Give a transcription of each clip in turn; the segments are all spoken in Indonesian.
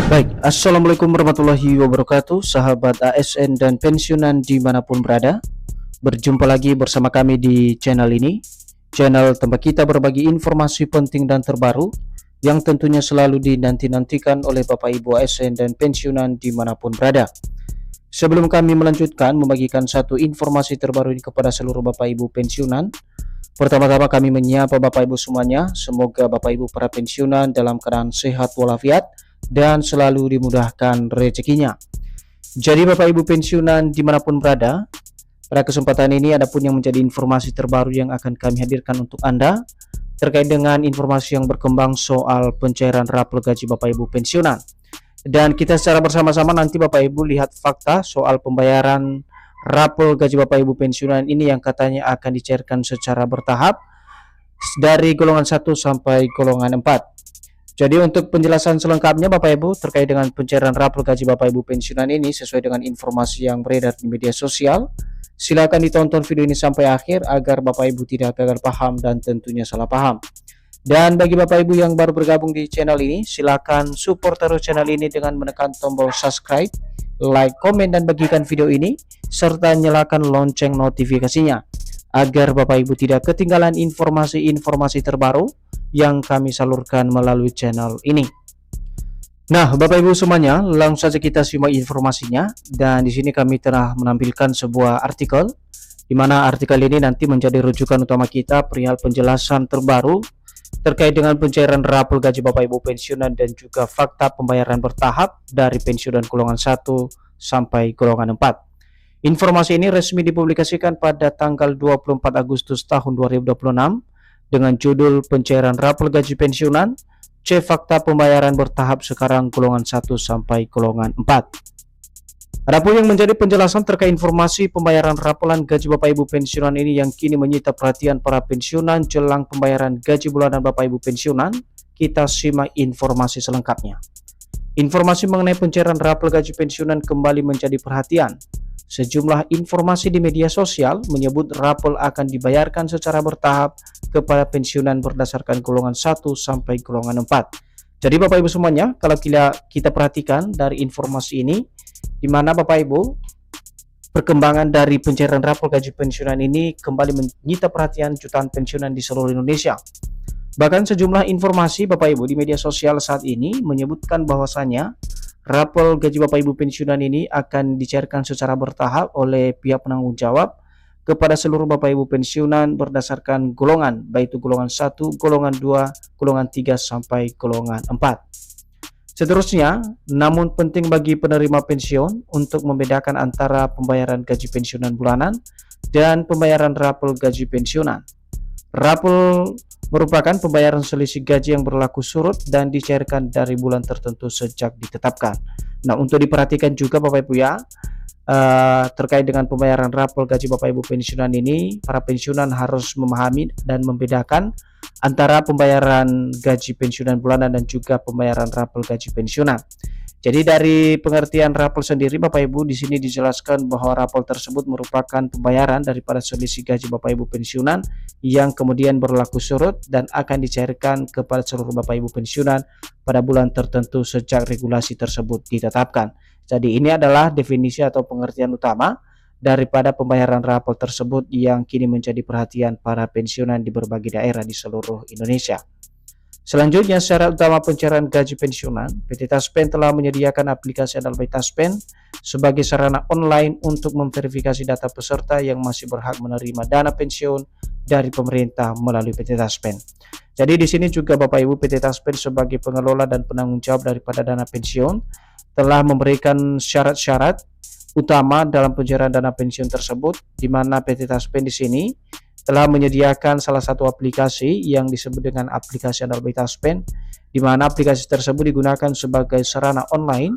Baik, Assalamualaikum warahmatullahi wabarakatuh, sahabat ASN dan pensiunan dimanapun berada. Berjumpa lagi bersama kami di channel ini, channel tempat kita berbagi informasi penting dan terbaru yang tentunya selalu dinanti-nantikan oleh Bapak Ibu ASN dan pensiunan dimanapun berada. Sebelum kami melanjutkan membagikan satu informasi terbaru ini kepada seluruh Bapak Ibu pensiunan, pertama-tama kami menyapa Bapak Ibu semuanya. Semoga Bapak Ibu para pensiunan dalam keadaan sehat walafiat dan selalu dimudahkan rezekinya. Jadi Bapak Ibu pensiunan dimanapun berada, pada kesempatan ini ada pun yang menjadi informasi terbaru yang akan kami hadirkan untuk Anda terkait dengan informasi yang berkembang soal pencairan rapor gaji Bapak Ibu pensiunan. Dan kita secara bersama-sama nanti Bapak Ibu lihat fakta soal pembayaran rapor gaji Bapak Ibu pensiunan ini yang katanya akan dicairkan secara bertahap dari golongan 1 sampai golongan 4. Jadi untuk penjelasan selengkapnya Bapak Ibu terkait dengan pencairan rapor gaji Bapak Ibu pensiunan ini sesuai dengan informasi yang beredar di media sosial, silakan ditonton video ini sampai akhir agar Bapak Ibu tidak gagal paham dan tentunya salah paham. Dan bagi Bapak Ibu yang baru bergabung di channel ini, silakan support terus channel ini dengan menekan tombol subscribe, like, komen, dan bagikan video ini serta nyalakan lonceng notifikasinya agar Bapak Ibu tidak ketinggalan informasi-informasi terbaru yang kami salurkan melalui channel ini. Nah, Bapak Ibu semuanya, langsung saja kita simak informasinya. Dan di sini kami telah menampilkan sebuah artikel, di mana artikel ini nanti menjadi rujukan utama kita perihal penjelasan terbaru terkait dengan pencairan rapor gaji Bapak Ibu pensiunan dan juga fakta pembayaran bertahap dari pensiunan golongan 1 sampai golongan 4. Informasi ini resmi dipublikasikan pada tanggal 24 Agustus tahun 2026 dengan judul pencairan rapor gaji pensiunan, C fakta pembayaran bertahap sekarang golongan 1 sampai golongan 4. Adapun yang menjadi penjelasan terkait informasi pembayaran raporan gaji Bapak Ibu pensiunan ini yang kini menyita perhatian para pensiunan jelang pembayaran gaji bulanan Bapak Ibu pensiunan, kita simak informasi selengkapnya. Informasi mengenai pencairan rapor gaji pensiunan kembali menjadi perhatian. Sejumlah informasi di media sosial menyebut rapor akan dibayarkan secara bertahap kepada pensiunan berdasarkan golongan 1 sampai golongan 4. Jadi Bapak Ibu semuanya, kalau kita perhatikan dari informasi ini, di mana Bapak Ibu perkembangan dari pencairan rapor gaji pensiunan ini kembali menyita perhatian jutaan pensiunan di seluruh Indonesia. Bahkan sejumlah informasi Bapak Ibu di media sosial saat ini menyebutkan bahwasanya rapor gaji Bapak Ibu pensiunan ini akan dicairkan secara bertahap oleh pihak penanggung jawab kepada seluruh Bapak Ibu pensiunan berdasarkan golongan, baik itu golongan 1, golongan 2, golongan 3 sampai golongan 4. Seterusnya, namun penting bagi penerima pensiun untuk membedakan antara pembayaran gaji pensiunan bulanan dan pembayaran rapor gaji pensiunan. Rapor merupakan pembayaran selisih gaji yang berlaku surut dan dicairkan dari bulan tertentu sejak ditetapkan. Nah, untuk diperhatikan juga Bapak Ibu ya, terkait dengan pembayaran rapor gaji Bapak Ibu pensiunan ini, para pensiunan harus memahami dan membedakan antara pembayaran gaji pensiunan bulanan dan juga pembayaran rapor gaji pensiunan. Jadi dari pengertian rapor sendiri Bapak Ibu di sini dijelaskan bahwa rapor tersebut merupakan pembayaran daripada selisih gaji Bapak Ibu pensiunan yang kemudian berlaku surut dan akan dicairkan kepada seluruh Bapak Ibu pensiunan pada bulan tertentu sejak regulasi tersebut ditetapkan. Jadi ini adalah definisi atau pengertian utama daripada pembayaran rapor tersebut yang kini menjadi perhatian para pensiunan di berbagai daerah di seluruh Indonesia. Selanjutnya, syarat utama pencairan gaji pensiunan, PT Taspen telah menyediakan aplikasi Andalbaik Taspen sebagai sarana online untuk memverifikasi data peserta yang masih berhak menerima dana pensiun dari pemerintah melalui PT Taspen. Jadi di sini juga Bapak Ibu, PT Taspen sebagai pengelola dan penanggung jawab daripada dana pensiun telah memberikan syarat-syarat utama dalam pencairan dana pensiun tersebut, di mana PT Taspen di sini telah menyediakan salah satu aplikasi yang disebut dengan aplikasi Andalbaik Taspen, di mana aplikasi tersebut digunakan sebagai sarana online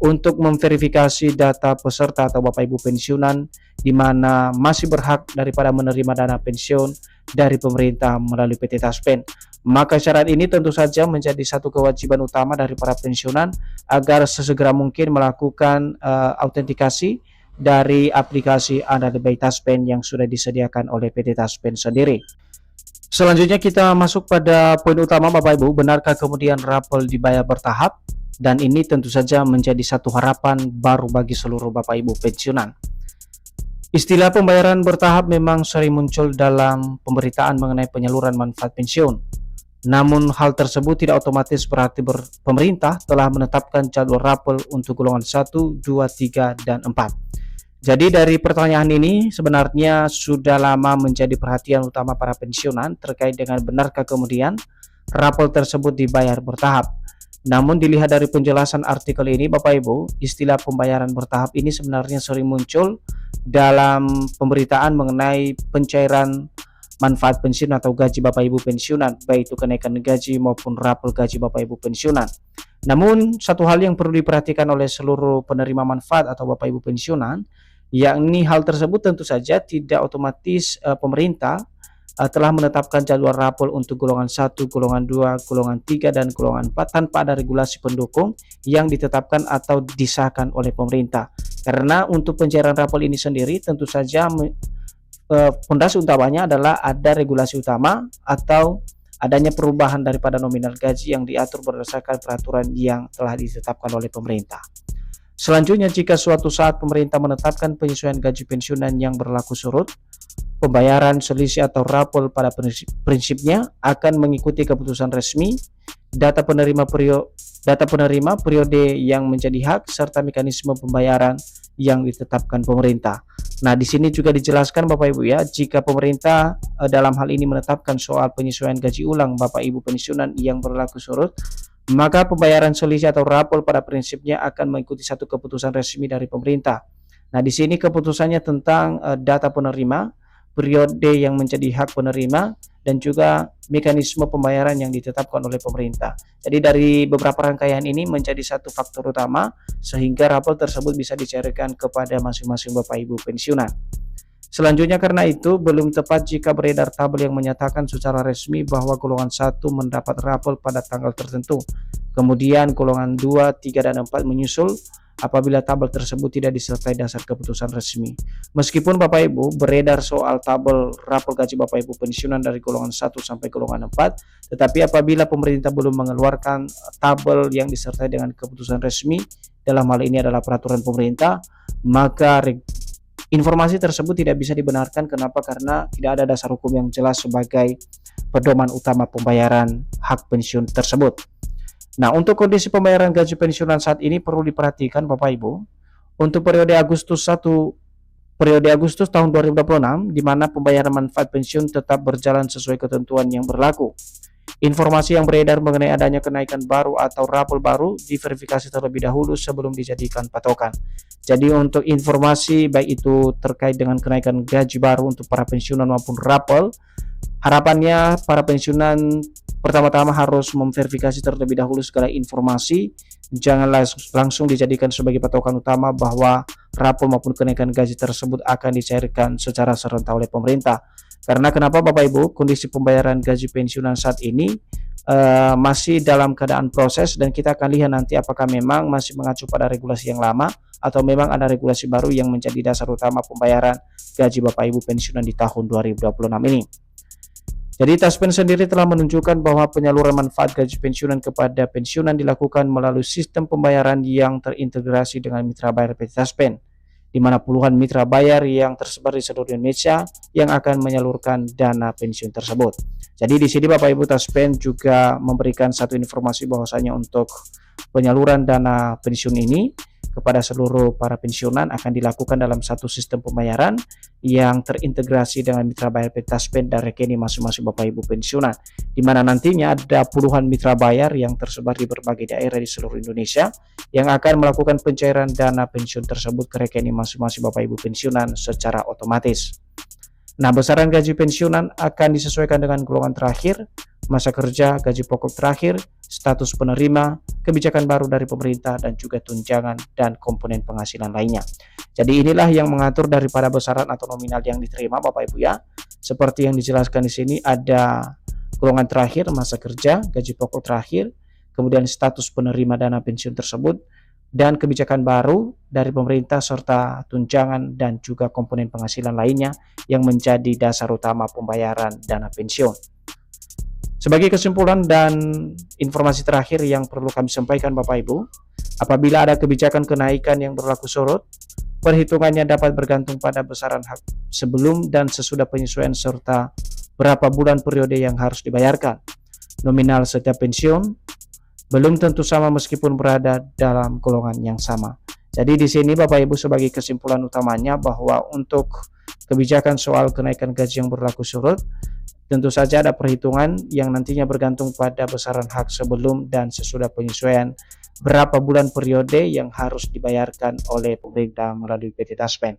untuk memverifikasi data peserta atau Bapak Ibu pensiunan di mana masih berhak daripada menerima dana pensiun dari pemerintah melalui PT Taspen. Maka syarat ini tentu saja menjadi satu kewajiban utama dari para pensiunan agar sesegera mungkin melakukan autentikasi dari aplikasi Andalbaik Taspen yang sudah disediakan oleh PT Taspen sendiri. Selanjutnya kita masuk pada poin utama Bapak Ibu, benarkah kemudian rapor dibayar bertahap? dan ini tentu saja menjadi satu harapan baru bagi seluruh Bapak Ibu pensiunan. Istilah pembayaran bertahap memang sering muncul dalam pemberitaan mengenai penyaluran manfaat pensiun. Namun hal tersebut tidak otomatis berarti pemerintah telah menetapkan jadwal rapel untuk golongan 1, 2, 3, dan 4. Jadi dari pertanyaan ini sebenarnya sudah lama menjadi perhatian utama para pensiunan terkait dengan benarkah kemudian rapel tersebut dibayar bertahap. Namun dilihat dari penjelasan artikel ini Bapak Ibu, istilah pembayaran bertahap ini sebenarnya sering muncul dalam pemberitaan mengenai pencairan manfaat pensiun atau gaji Bapak Ibu pensiunan, baik itu kenaikan gaji maupun rapel gaji Bapak Ibu pensiunan. Namun satu hal yang perlu diperhatikan oleh seluruh penerima manfaat atau Bapak Ibu pensiunan, yakni hal tersebut tentu saja tidak otomatis pemerintah telah menetapkan jadwal rapel untuk golongan 1, golongan 2, golongan 3, dan golongan 4 tanpa ada regulasi pendukung yang ditetapkan atau disahkan oleh pemerintah. Karena untuk pencairan rapel ini sendiri tentu saja fondasi utamanya adalah ada regulasi utama atau adanya perubahan daripada nominal gaji yang diatur berdasarkan peraturan yang telah ditetapkan oleh pemerintah. Selanjutnya, jika suatu saat pemerintah menetapkan penyesuaian gaji pensiunan yang berlaku surut, pembayaran selisih atau rapel pada prinsipnya akan mengikuti keputusan resmi, data penerima periode yang menjadi hak, serta mekanisme pembayaran yang ditetapkan pemerintah. Nah, di sini juga dijelaskan Bapak Ibu ya, jika pemerintah dalam hal ini menetapkan soal penyesuaian gaji ulang Bapak Ibu pensiunan yang berlaku surut, maka pembayaran selisih atau rapel pada prinsipnya akan mengikuti satu keputusan resmi dari pemerintah. Nah, di sini keputusannya tentang data penerima, periode yang menjadi hak penerima, dan juga mekanisme pembayaran yang ditetapkan oleh pemerintah. Jadi dari beberapa rangkaian ini menjadi satu faktor utama sehingga rapel tersebut bisa dicairkan kepada masing-masing Bapak Ibu pensiunan. Selanjutnya, karena itu belum tepat jika beredar tabel yang menyatakan secara resmi bahwa golongan 1 mendapat rapel pada tanggal tertentu. Kemudian golongan 2, 3, dan 4 menyusul apabila tabel tersebut tidak disertai dasar keputusan resmi. Meskipun Bapak Ibu beredar soal tabel rapel gaji Bapak Ibu pensiunan dari golongan 1 sampai golongan 4, tetapi apabila pemerintah belum mengeluarkan tabel yang disertai dengan keputusan resmi, dalam hal ini adalah peraturan pemerintah, maka informasi tersebut tidak bisa dibenarkan. Kenapa? Karena tidak ada dasar hukum yang jelas sebagai pedoman utama pembayaran hak pensiun tersebut. Nah, untuk kondisi pembayaran gaji pensiunan saat ini perlu diperhatikan Bapak Ibu. Untuk periode Agustus tahun 2026, di mana pembayaran manfaat pensiun tetap berjalan sesuai ketentuan yang berlaku. Informasi yang beredar mengenai adanya kenaikan baru atau rapel baru diverifikasi terlebih dahulu sebelum dijadikan patokan. Jadi untuk informasi baik itu terkait dengan kenaikan gaji baru untuk para pensiunan maupun rapel, harapannya para pensiunan pertama-tama harus memverifikasi terlebih dahulu segala informasi. Jangan langsung dijadikan sebagai patokan utama bahwa rapel maupun kenaikan gaji tersebut akan dicairkan secara serentak oleh pemerintah. Karena kenapa Bapak Ibu, kondisi pembayaran gaji pensiunan saat ini masih dalam keadaan proses, dan kita akan lihat nanti apakah memang masih mengacu pada regulasi yang lama atau memang ada regulasi baru yang menjadi dasar utama pembayaran gaji Bapak Ibu pensiunan di tahun 2026 ini. Jadi Taspen sendiri telah menunjukkan bahwa penyaluran manfaat gaji pensiunan kepada pensiunan dilakukan melalui sistem pembayaran yang terintegrasi dengan mitra bayar PT Taspen, di mana puluhan mitra bayar yang tersebar di seluruh Indonesia yang akan menyalurkan dana pensiun tersebut. Jadi di sini Bapak Ibu Taspen juga memberikan satu informasi bahwasanya untuk penyaluran dana pensiun ini kepada seluruh para pensiunan akan dilakukan dalam satu sistem pembayaran yang terintegrasi dengan mitra bayar PT Taspen dan rekening masing-masing Bapak Ibu pensiunan, di mana nantinya ada puluhan mitra bayar yang tersebar di berbagai daerah di seluruh Indonesia yang akan melakukan pencairan dana pensiun tersebut ke rekening masing-masing Bapak Ibu pensiunan secara otomatis. Nah, besaran gaji pensiunan akan disesuaikan dengan golongan terakhir, masa kerja, gaji pokok terakhir, status penerima, kebijakan baru dari pemerintah, dan juga tunjangan dan komponen penghasilan lainnya. Jadi inilah yang mengatur daripada besaran atau nominal yang diterima Bapak Ibu ya. Seperti yang dijelaskan di sini, ada golongan terakhir, masa kerja, gaji pokok terakhir, kemudian status penerima dana pensiun tersebut, dan kebijakan baru dari pemerintah serta tunjangan dan juga komponen penghasilan lainnya yang menjadi dasar utama pembayaran dana pensiun. Sebagai kesimpulan dan informasi terakhir yang perlu kami sampaikan Bapak Ibu, apabila ada kebijakan kenaikan yang berlaku surut, perhitungannya dapat bergantung pada besaran hak sebelum dan sesudah penyesuaian serta berapa bulan periode yang harus dibayarkan. Nominal setiap pensiun belum tentu sama meskipun berada dalam golongan yang sama. Jadi di sini Bapak Ibu sebagai kesimpulan utamanya bahwa untuk kebijakan soal kenaikan gaji yang berlaku surut, tentu saja ada perhitungan yang nantinya bergantung pada besaran hak sebelum dan sesudah penyesuaian berapa bulan periode yang harus dibayarkan oleh pemerintah melalui PT Taspen.